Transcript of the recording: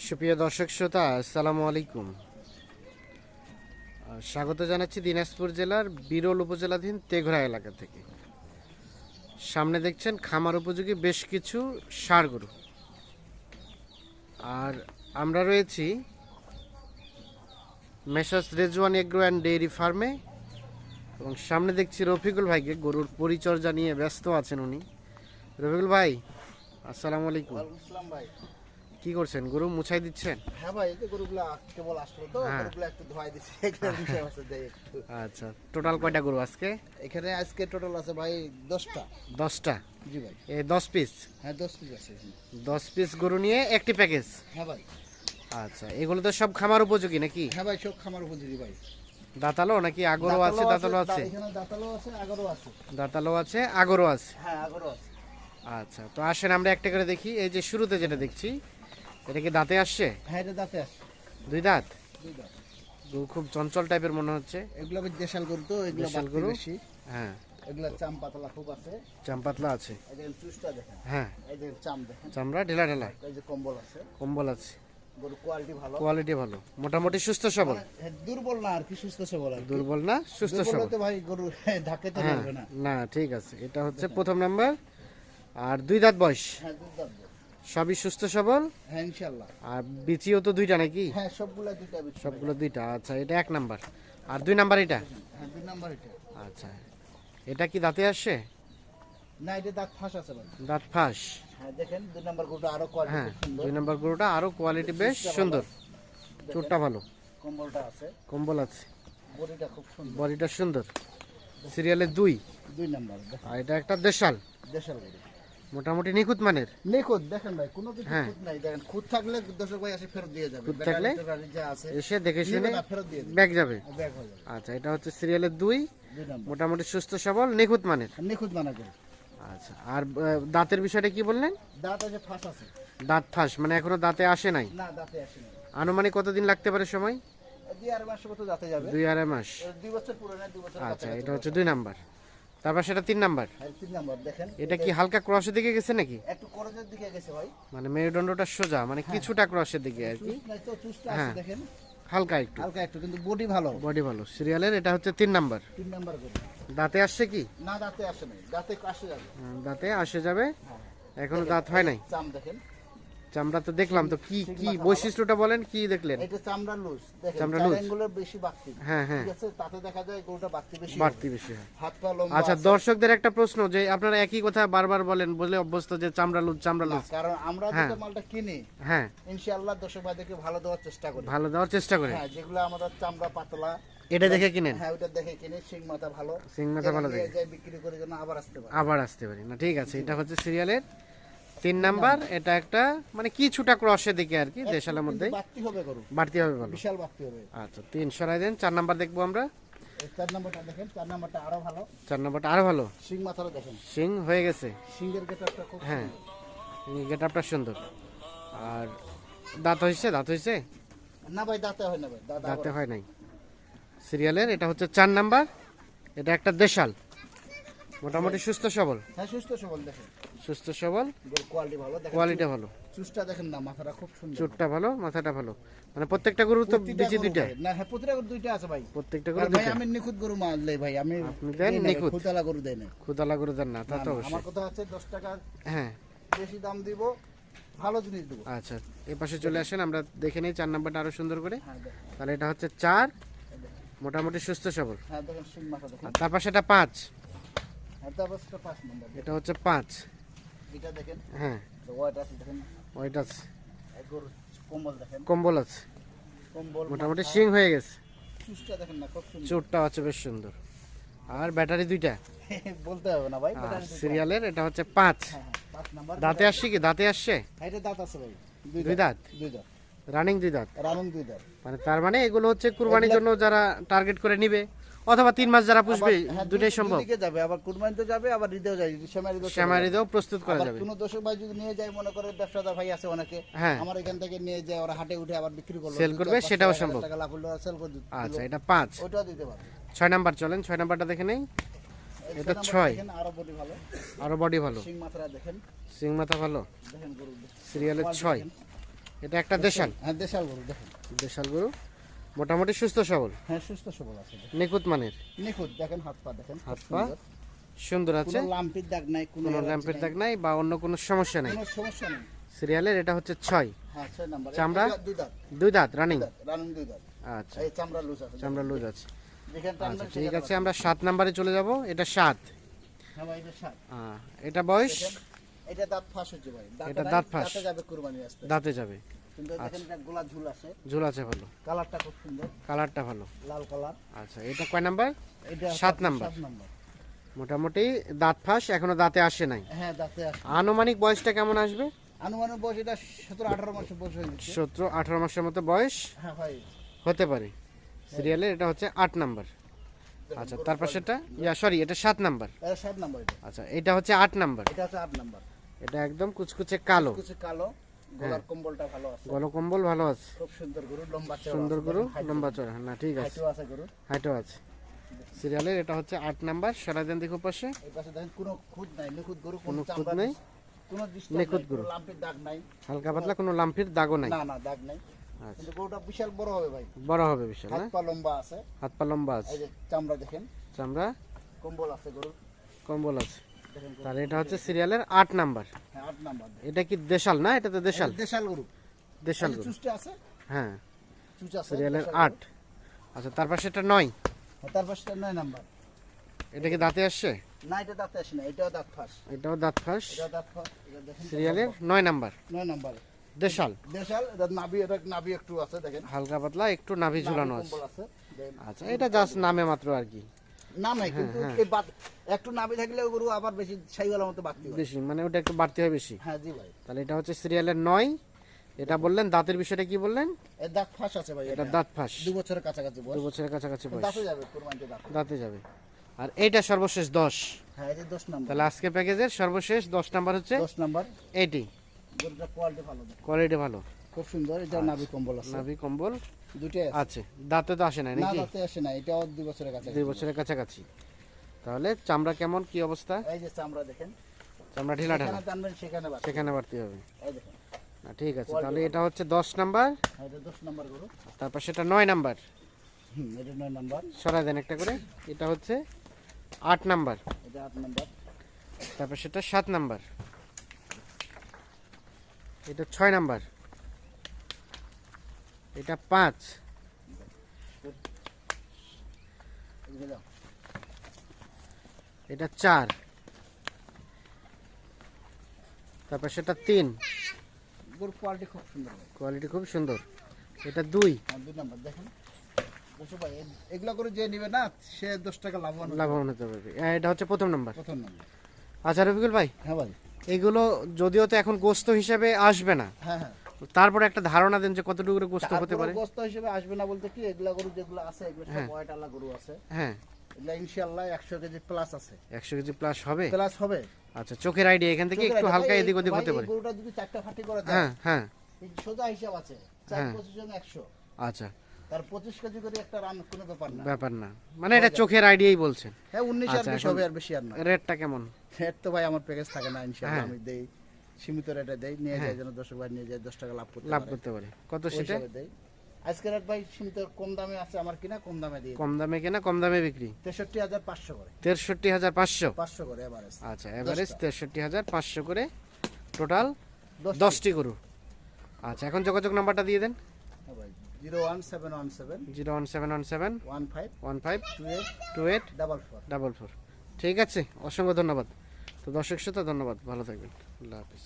সুপ্রিয় দর্শক শ্রোতা, আসসালামু আলাইকুম। স্বাগত জানাচ্ছি দিনাজপুর জেলার বিরল উপজেলাধীন তেঘরা এলাকা থেকে। সামনে দেখছেন খামার উপযোগী বেশ কিছু ষাঁড় গরু, আর আমরা রয়েছি messrs Rezwan agro and dairy ফার্মে, এবং সামনে দেখছি রফিকুল ভাইকে গরুর পরিচর্যা নিয়ে ব্যস্ত আছেন উনি। রফিকুল ভাই, আসসালামু আলাইকুম। ভাই কি করছেন? গরু মুছাই দিচ্ছেন? হ্যাঁ ভাই, এই যে গরুগুলা কেবল আসলো তো, গরুগুলা একটু ধোয়াই দিচ্ছি। এখানে বিষয় আছে দেই একটু। আচ্ছা, টোটাল কয়টা গরু আজকে? এখানে আজকে টোটাল আছে ভাই 10টা। 10টা? জি ভাই। এই 10 পিস? হ্যাঁ 10 পিস আছে। 10 পিস গরু নিয়ে একটি প্যাকেজ? হ্যাঁ ভাই। আচ্ছা, এগুলো তো সব খামার উপযোগী নাকি? হ্যাঁ ভাই, সব খামার উপযোগী ভাই। দাঁতালো নাকি আগরও আছে? দাঁতালো আছে, এখানে দাঁতালো আছে, আগরও আছে। দাঁতালো আছে, আগরও আছে। হ্যাঁ, আগরও আছে। আচ্ছা, তো আসেন আমরা একটা করে দেখি। এই যে শুরুতে যেটা দেখছি, এটা কি দাঁতে আসছে? হ্যাঁ, এটা দাঁতে আসছে। দুই দাঁত? দুই দাঁত। গরু খুব চঞ্চল টাইপের মনে হচ্ছে। এগুলো ভাই দেশাল গরু তো, এগুলো দেশাল বাড়তি গরু? বেশি। হ্যাঁ, এগুলো চাম পাতলা খুব আছে। চামপাতলা আছে। এই যে চুষটা দেখেন। হ্যাঁ, এই যে চাম দেখেন। চামড়া ঢেলা ঢেলা। এই যে কম্বল আছে। কম্বল আছে। গরু কোয়ালিটি ভালো। কোয়ালিটি ভালো, মোটামুটি সুস্থ সবল। হ্যাঁ, দুর্বল না আর কি, সুস্থ সবল আর কি। দুর্বল না, সুস্থ দুর্বল সবল। হতে ভাই গরু ধাক্কাতে হ্যাঁ, পারবে না। না ঠিক আছে। এটা হচ্ছে প্রথম নাম্বার। আর দুই দাঁত বয়স? হ্যাঁ, দুধ দাঁত। সবই সুস্থ সবল? হ্যাঁ ইনশাআল্লাহ। আর বিচিও তো দুইটা নাকি? হ্যাঁ, সবগুলা দুইটা বিক্রি। সবগুলো দুইটা। আচ্ছা, এটা এক নাম্বার। আর দুই নাম্বার এটা? হ্যাঁ, 2 নাম্বার এটা। আচ্ছা, এটা কি দাঁতে আসছে? না, এটা দাঁত ফাঁস আছে ভাই। দাঁত ফাঁস? হ্যাঁ দেখেন, 2 নাম্বার গরুটা আরো কোয়ালিটি হ্যাঁ, খুব সুন্দর। দুই নাম্বার গরুটা আরো কোয়ালিটি বেশ সুন্দর। চুটটা ভালো, কম্বলটা আছে, কম্বল আছে, বডিটা খুব সুন্দর। বডিটা সুন্দর। সিরিয়ালে 2। 2 নাম্বার আর এটা একটা দেশাল, দেশাল গরু। মোটামুটি নিখুঁত মানের। নিখুঁত দেখেন ভাই, কোনো কিছু হ্যাঁ। খুঁত নাই। দেখেন খুঁত থাকলে দর্শক ভাই এসে ফেরত দিয়ে যাবে। খুঁত থাকলে ব্যাটারি যা আছে এসে দেখে শুনে নিবে না, ফেরত দিয়ে দিবে। ব্যাগ যাবে। ব্যাগ হয়ে যাবে। আচ্ছা, এটা হচ্ছে সিরিয়ালের 2, 2 নাম্বার মোটামুটি সুস্থ সবল নিখুঁত মানের। নিখুঁত মানা গরু। আচ্ছা, আর দাঁতের বিষয়টা কি বললেন? দাঁত আছে, ফাঁস আছে। দাঁত ফাঁস মানে এখনো দাঁতে আসে নাই? না, দাঁতে আসে না। আনুমানিক কতদিন লাগতে পারে সময়? 2 মাসের মতো দাঁতে যাবে। 2-2.5 মাস। 2 বছর পুরনো, 2 বছর আচ্ছা, এটা হচ্ছে 2 নাম্বার। তারপর সেটা 3 নাম্বার। হ্যাঁ, 3 নাম্বার দেখেন। এটা কি হালকা ক্রসের দিকে গেছে নাকি? একটু করজের দিকে গেছে ভাই। মানে মেরুদণ্ডটা সোজা, মানে কিছুটা ক্রসের দিকে আর কি, চুষ নাই তো, চুষটা হ্যাঁ। আছে দেখেন। হালকা একটু, হালকা একটু, কিন্তু বডি ভালো। বডি ভালো। সিরিয়ালের এটা হচ্ছে 3 নাম্বার। 3 নাম্বার গরু। দাঁতে আসছে কি? না, দাঁতে আসে নাই, দাঁতে আসে যাবে। দাঁতে আসে যাবে, হ্যাঁ। এখনো দাঁত হয় নাই। চাম দেখেন। চামড়া তো দেখলাম, তো কি কি বৈশিষ্ট্যটা বলেন, কি দেখলেন? এটা চামড়া লুজ দেখেন, চামড়া 4 লুজ। আঙ্গুলের বেশি বাড়তি। হ্যাঁ হ্যাঁ, ঠিক আছে, তাতে দেখা যায় গরুটা বাড়তি বেশি। বাড়তি বেশি হয়। হাত পা লম্বা। আচ্ছা, আছে। দর্শকদের একটা প্রশ্ন, যে আপনারা একই কথা বারবার বলেন, বলে অভ্যস্ত যে চামড়া লুজ, চামড়া না, লুজ। কারণ আমরা হ্যাঁ। যেটা মালটা কিনি হ্যাঁ, ইনশাআল্লাহ দর্শক ভাইদেরকে ভালো দেওয়ার চেষ্টা করি। ভালো দেওয়ার চেষ্টা করে। হ্যাঁ, যেগুলো আমাদের চামড়া পাতলা, এটা দেখে কিনেন? হ্যাঁ ওটা দেখে কিনি। সিং মাথা ভালো, সিং মাথা ভালো দেখে যাই বিক্রি করে যেন আবার আসতে পারে। আবার আসতে পারি না। ঠিক আছে, এটা হচ্ছে সিরিয়ালের 3 নাম্বার। এটা একটা মানে কিছুটা ক্রসের দিকে আর কি, দেশালের মধ্যে বাড়তি হবে গরু, বাড়তি হবে ভালো। বিশাল বাড়তি হবে। আচ্ছা, 3 সরাই দেন। 4 নাম্বার দেখবো আমরা। 4 নাম্বারটা দেখেন, 4 নাম্বারটা আরো ভালো। 4 নাম্বারটা আরো ভালো, সিং মাথাটা দেখেন। সিং হয়ে গেছে। সিংহের গেটআপটা খুব হ্যাঁ, গেট আপটা সুন্দর। আর দাঁত হয়েছে? দাঁত হয়েছে? না ভাই, দাঁতে হয় না ভাই, দাঁতে হয় নাই। সিরিয়ালের এটা হচ্ছে 4 নাম্বার। এটা একটা দেশাল, মোটামুটি সুস্থ সবল। হ্যাঁ, সুস্থ সবল দেখেন। সুস্থ সবল, গরু কোয়ালিটি ভালো দেখেন। কোয়ালিটি ভালো, চুষটা দেখেন না, মাথাটা খুব সুন্দর। চুটটা ভালো, মাথাটা ভালো। মানে প্রত্যেকটা গরু তো প্রতিটা বিচি গরু দুইটা? ভাই। না, হ্যাঁ প্রতিটা গরু দুইটা আছে ভাই। প্রত্যেকটা আর গরু ভাই দুইটা? আমি নিখুঁত গরু মাল দেই ভাই, আমি আপনি দেন নিখুঁত? খুদালা গরু দেই না। খুদালা গরু দেন না, তা না, তো না, অবশ্যই। আমার কথা হচ্ছে 10 টাকা হ্যাঁ, বেশি দাম দিব, ভালো জিনিস দেবো। আচ্ছা, এই পাশে চলে আসেন, আমরা দেখে নিই 4 নাম্বারটা আরো সুন্দর করে। হ্যাঁ দেখেন। তাহলে এটা হচ্ছে 4, মোটামুটি সুস্থ সবল। হ্যাঁ দেখেন, সিং মাথা দেখেন। আর তার পাশে এটা 5, হ্যাঁ তারপর সেটা 5 নাম্বার। এটা হচ্ছে 5। এটা দেখেন, হ্যাঁ, ওয়াট আছে দেখেন। ওইটা আছে, এক গরু কম্বল দেখেন, কম্বল আছে, কম্বল মোটামুটি সিং হয়ে গেছে। চুষটা দেখেন না, খুব সুন্দর। চোটটা আছে বেশ সুন্দর। আর ব্যাটারি দুইটা? বলতে হবে না ভাই, আর ব্যাটারি দুইটা। সিরিয়ালের এটা হচ্ছে 5। হ্যাঁ হ্যাঁ, 5 নাম্বার। দাঁতে আসছে কি? দাঁতে আসছে? হ্যাঁ, এটা দাঁত আছে ভাই, দুই দাঁত? 2 দাঁত, রানিং 2 দাঁত? রানিং 2 দাঁত। মানে তার মানে এগুলো হচ্ছে কুরবানির জন্য যারা টার্গেট করে নিবে, অথবা 3 মাস যারা পুষবে, হ্যাঁ, দুটাই সম্ভব। দুদিকে যাবে, আবার কুরবানিতে যাবে, আবার ঈদেও যাবে, ঈদের শ্যামারিদেও প্রস্তুত করা আবার যাবে। কোনো দর্শক ভাই যদি নিয়ে যায়, মনে করে ব্যবসাদার ভাই আছে অনেকে, হ্যাঁ, আমার এখান থেকে নিয়ে যায়, ওরা হাটে উঠে আবার বিক্রি করলো, সেল করবে, সেটাও সম্ভব। টাকা লাভ হলো, সেল করে দিল। আচ্ছা, এটা 5। ওটাও দিতে পারবে। 6 নাম্বার চলেন, 6 নাম্বারটা দেখে নেই। এই এটা নাম্বার 6, দেখেন, আরো বডি ভালো, আরো বডি ভালো, সিং মাথাটা দেখেন। সিং মাথা ভালো। দেখেন গরু সিরিয়ালের 6। এটা একটা দেশাল। হ্যাঁ দেশাল গরু দেখেন। দেশাল গরু মোটামুটি সুস্থ সবল, হ্যাঁ সুস্থ সবল আছে, নিখুঁত মানের। নিখুঁত দেখেন, হাত পা দেখেন, হাত পা সুন্দর আছে, কোনো লাম্পির দাগ নাই, কোনো ল্যাম্পের দাগ নাই বা অন্য কোনো সমস্যা নাই। কোনো সমস্যা নেই। সিরিয়ালের এটা হচ্ছে 6। হ্যাঁ 6 নাম্বার। চামড়া? দুই দাঁত। 2 দাঁত রানিং। রানিং দুই দাঁত। আচ্ছা, এই চামড়া লুজ আছে। চামড়া লুজ আছে। দেখেন আচ্ছা টানবেন ঠিক সেখানে আছে, আমরা 7 নম্বরে চলে যাব। এটা 7। হ্যাঁ ভাই এটা 7। এটা বয়স? দেখেন এটা দাঁত ফাঁস হচ্ছে ভাই। এটা দাঁত ফাঁস। দাঁতে যাবে কুরবানি আসতে। দাঁতে যাবে। কিন্তু দেখেন এটা গোলা ঝুল আছে। ঝুল আছে ভালো, কালারটা খুব সুন্দর, কালারটা ভালো। লাল কালার। আচ্ছা এটা কয় নাম্বার? এটা 7 নাম্বার। 7 নাম্বার। মোটামুটি দাঁত ফাঁস, এখনো দাঁতে আসে নাই। হ্যাঁ দাঁতে আসে। আনুমানিক বয়সটা কেমন আসবে? আনুমানিক বয়স এটা 17-18 মাসের বয়স হয়ে গেছে। 17-18 মাসের মতো বয়স হ্যাঁ ভাই। হতে পারে। সিরিয়ালের এটা হচ্ছে 8 নাম্বার। আচ্ছা তার পাশেরটা সরি এটা 7 নাম্বার। এটা 7 নাম্বার এটা। আচ্ছা এটা হচ্ছে 8 নাম্বার। এটা হচ্ছে 8 নাম্বার। এটা একদম কুচকুচে কালো, কিছু কালো, গলার কম্বলটা ভালো আছে। গলকম্বল ভালো আছে, খুব সুন্দর গরু, লম্বা চওড়া। সুন্দর গরু, লম্বা চড়া। না ঠিক আছে, হাইটও আছে গরু। হাইটও আছে। সিরিয়ালের এটা হচ্ছে 8 নাম্বার। সরাই দেন দেখো পাশে। এই পাশে দেখেন কোনো খুদ নাই, নিখুঁত গরু, কোনো খুঁত চামড়া নেই, কোনো দৃষ্টি নিখুঁত নাই, গরু। কোনো লাম্পের দাগ নাই। হালকা পাতলা কোনো লাম্পির দাগও নাই। না না দাগ নাই। আচ্ছা কিন্তু গরুটা বিশাল বড় হবে ভাই। বড় হবে বিশাল হাত না? পা লম্বা আছে। হাত পা লম্বা আছে, এই যে চামড়া দেখেন, চামড়া কম্বল আছে গরু কম্বল আছে। দেখেন গরু। তাহলে এটা হচ্ছে সিরিয়ালের 8 নাম্বার। হ্যাঁ 8 নাম্বার। এটা কি দেশাল না? এটা তো দেশাল, দেশাল গরু। দেশাল এই যে গরু। চুষটা আছে, হ্যাঁ চুষ আছে। সিরিয়ালের দেশাল 8। আচ্ছা তার পাশে এটা 9। গরু। তার পাশে 9 নাম্বার। এটা কি দাঁতে আসছে? না এটা দাঁতে আসে না, এটাও দাঁত ফাঁস। এটাও দাঁত ফাঁস। এটা দাঁত ফাঁস। এটা দেখেন সিরিয়ালের 9 নাম্বার 9 নাম্বার। দেশাল। দেশাল, এটা নাভি, এটা নাভি একটু আছে দেখেন। হালকা পাতলা একটু নাভি ঝুলানো আছে। কম্বল আছে। দেখেন। আচ্ছা এটা জাস্ট নামে মাত্র আর কি, না নাই কিন্তু এই একটু নাভি থাকলে গরু আবার বেশি ছাইওয়ালার মতো বাড়তি হয়। বেশি মানে ওটা একটু বাড়তি হয় বেশি। হ্যাঁ জি ভাই। তাহলে এটা হচ্ছে সিরিয়ালের 9। এটা বললেন দাঁতের বিষয়টা কি বললেন? এর দাঁত ফাঁস আছে ভাই। এটা দাঁত ফাঁস, 2 বছরের কাছাকাছি 2 বয়স। বছরের কাছাকাছি বয়স, দাঁতে যাবে কুরবানিতে দাঁতে। দাঁতে যাবে। আর এইটা সর্বশেষ 10। হ্যাঁ এই যে 10 নাম্বার। তাহলে আজকে প্যাকেজের সর্বশেষ 10 নাম্বার হচ্ছে 10 নাম্বার। এইটি। গরুটা কোয়ালিটি ভালো দেখেন। কোয়ালিটি ভালো, খুব সুন্দর। এটা নাভি কম্বল আছে। নাভি কম্বল দুটোই আছে। আছে। দাঁতে তো আসে নাই না নাকি? দাঁতে আসে না, এটাও 2 বছরের কাছাকাছি। 2 বছরের কাছাকাছি। তাহলে চামড়া কেমন কি অবস্থা? এই যে চামড়া দেখেন, চামড়া ঢিলা ঢালা, যেখানে টানবেন সেখানে বাড়বে। সেখানে বাড়তি হবে। এই দেখেন। না ঠিক আছে, তাহলে এটা হচ্ছে 10 নাম্বার। হ্যাঁ এটা 10 নাম্বার গরু। তারপর সেটা 9 নাম্বার। এটা 9 নাম্বার। সরাই দেন একটা করে। এটা হচ্ছে 8 নাম্বার। এটা 8 নাম্বার। তারপর সেটা 7 নাম্বার। এটা 6 নাম্বার। এটা 5। এদিকে যাও। এটা 4। তারপর সেটা 3। গরুর কোয়ালিটি খুব সুন্দর ভাই। কোয়ালিটি খুব সুন্দর। এটা 2। হ্যাঁ 2 নাম্বার দেখেন। বসো ভাই, এগুলা করে যে নিবে না সে 10 টাকা লাভবান হবে। লাভবান হতে পারবে। এটা হচ্ছে প্রথম নাম্বার। প্রথম নাম্বার। আচ্ছা রফিকুল ভাই, হ্যাঁ ভাই। এগুলো যদিও তো এখন গোস্ত হিসেবে আসবে না, হ্যাঁ হ্যাঁ। তারপরে একটা ধারণা দেন যে কতটুকু করে গোস্ত হতে পারে। গোস্ত হিসেবে আসবে না বলতে কি, এগুলা গরু যেগুলো আছে এগুলো সব ওয়েট আলা গরু আছে। হ্যাঁ এগুলা ইনশাআল্লাহ 100 কেজি প্লাস আছে। 100 কেজি প্লাস হবে। প্লাস হবে। আচ্ছা চোখের আইডিয়া এখান থেকে একটু হালকা এদিক ওদিক হতে পারে। গরুটা যদি 4টা ফাটি করে দেয়, হ্যাঁ হ্যাঁ এই সোজা হিসাব আছে। 4-25 জন 100। আচ্ছা তার 25 কেজি করে একটা রান কোনো ব্যাপার না। ব্যাপার না, মানে এটা চোখের আইডিয়াই বলছেন। হ্যাঁ 19 আর আচ্ছা, 20 হবে, আর বেশি আর না। রেটটা কেমন? রেট তো ভাই আমার প্যাকেজ থাকে না ইনশাআল্লাহ, হ্যাঁ। আমি দেই সীমিত রেটে দেই, নিয়ে যায় যেন দর্শক ভাই নিয়ে যায় 10 টাকা লাভ করতে লাভ পারে। করতে পারে। কত ওই সেটা? হিসাবে দেই। আজকের রেট ভাই সীমিত, কম দামে আছে আমার কিনা, কম দামে দিই। কম দামে কেনা কম দামে বিক্রি। 63,500 করে। 63,500। 500 করে এভারেজ। আচ্ছা এভারেজ 63,500 করে টোটাল 10 10টি গরু। আচ্ছা এখন যোগাযোগ নাম্বারটা দিয়ে দেন। হ্যাঁ ভাই 01717 01717 15 15 28 28 44। 44। ঠিক আছে, অসংখ্য ধন্যবাদ। তো দর্শক শ্রোতা ধন্যবাদ, ভালো থাকবেন, আল্লাহ হাফিজ।